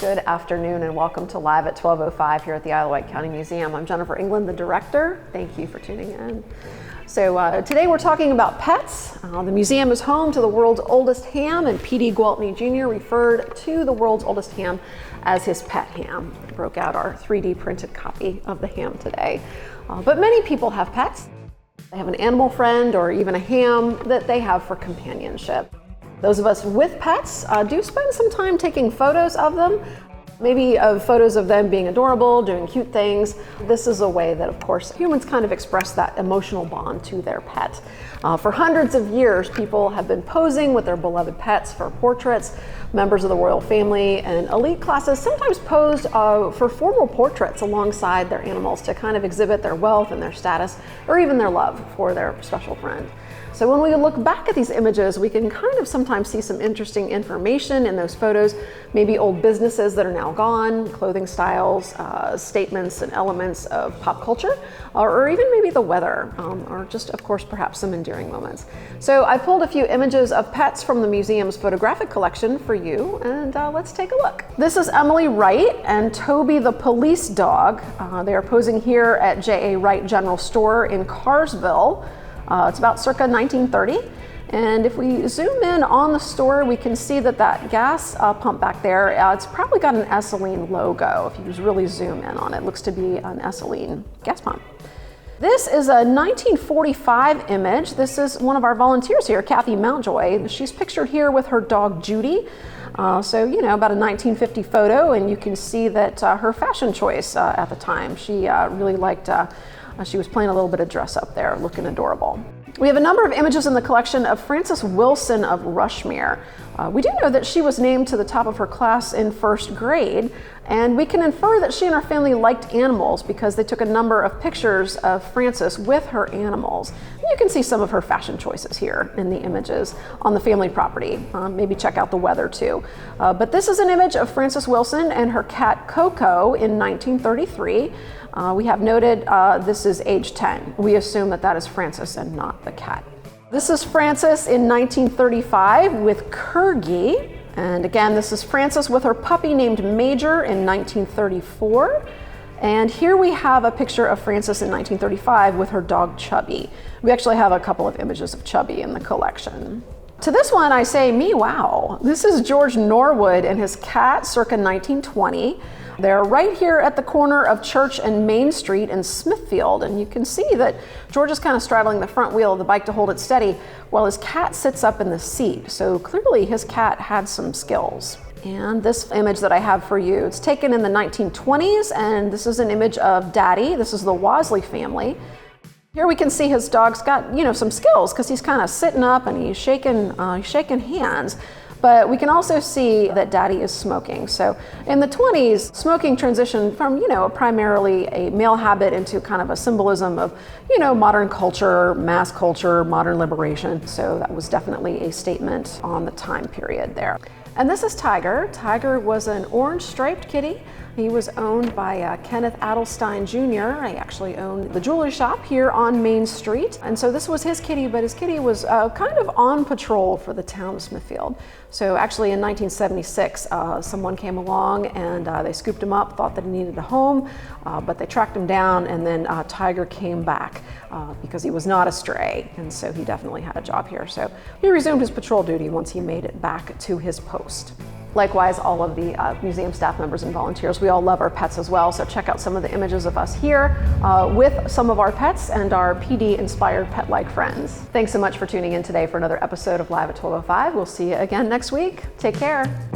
Good afternoon and welcome to Live at 12:05 here at the Isle of Wight County Museum. I'm Jennifer England, the director. Thank you for tuning in. So today we're talking about pets. The museum is home to the world's oldest ham, and P.D. Gwaltney Jr. referred to the world's oldest ham as his pet ham. I broke out our 3D printed copy of the ham today. But many people have pets. They have an animal friend or even a ham that they have for companionship. Those of us with pets do spend some time taking photos of them, maybe of photos of them being adorable, doing cute things. This is a way that, of course, humans kind of express that emotional bond to their pet. For hundreds of years, people have been posing with their beloved pets for portraits. Members of the royal family and elite classes sometimes posed for formal portraits alongside their animals to kind of exhibit their wealth and their status, or even their love for their special friend. So when we look back at these images, we can kind of sometimes see some interesting information in those photos, maybe old businesses that are now gone, clothing styles, statements and elements of pop culture, or even maybe the weather, or just, of course, perhaps some endearing moments. So I pulled a few images of pets from the museum's photographic collection for you, and let's take a look. This is Emily Wright and Toby the police dog. They are posing here at J.A. Wright General Store in Carsville. It's about circa 1930. And if we zoom in on the store, we can see that gas pump back there, it's probably got an Esseline logo. If you just really zoom in on it, it looks to be an Esseline gas pump. This is a 1945 image. This is one of our volunteers here, Kathy Mountjoy. She's pictured here with her dog, Judy. So, you know, about a 1950 photo, and you can see that her fashion choice at the time, she really liked, she was playing a little bit of dress up there, looking adorable. We have a number of images in the collection of Frances Wilson of Rushmere. We do know that she was named to the top of her class in first grade, and we can infer that she and her family liked animals because they took a number of pictures of Frances with her animals. You can see some of her fashion choices here in the images on the family property. Maybe check out the weather too. But this is an image of Frances Wilson and her cat Coco in 1933. We have noted this is age 10. We assume that is Frances and not the cat. This is Frances in 1935 with Kurgi. And again, this is Frances with her puppy named Major in 1934. And here we have a picture of Frances in 1935 with her dog Chubby. We actually have a couple of images of Chubby in the collection. To this one, I say, me wow. This is George Norwood and his cat circa 1920. They're right here at the corner of Church and Main Street in Smithfield, and you can see that George is kind of straddling the front wheel of the bike to hold it steady while his cat sits up in the seat. So clearly his cat had some skills. And this image that I have for you, it's taken in the 1920s, and this is an image of Daddy. This is the Wasley family. Here we can see his dog's got, you know, some skills because he's kind of sitting up and he's shaking hands. But we can also see that Daddy is smoking. So in the 20s, smoking transitioned from, you know, primarily a male habit into kind of a symbolism of, you know, modern culture, mass culture, modern liberation. So that was definitely a statement on the time period there. And this is Tiger. Tiger was an orange striped kitty. He was owned by Kenneth Adelstein Jr. I actually owned the jewelry shop here on Main Street. And so this was his kitty, but his kitty was kind of on patrol for the town of Smithfield. So actually in 1976, someone came along and they scooped him up, thought that he needed a home, but they tracked him down, and then Tiger came back because he was not a stray. And so he definitely had a job here. So he resumed his patrol duty once he made it back to his post. Likewise, all of the museum staff members and volunteers, we all love our pets as well. So check out some of the images of us here with some of our pets and our PD-inspired pet-like friends. Thanks so much for tuning in today for another episode of Live at 12:05. We'll see you again next week. Take care.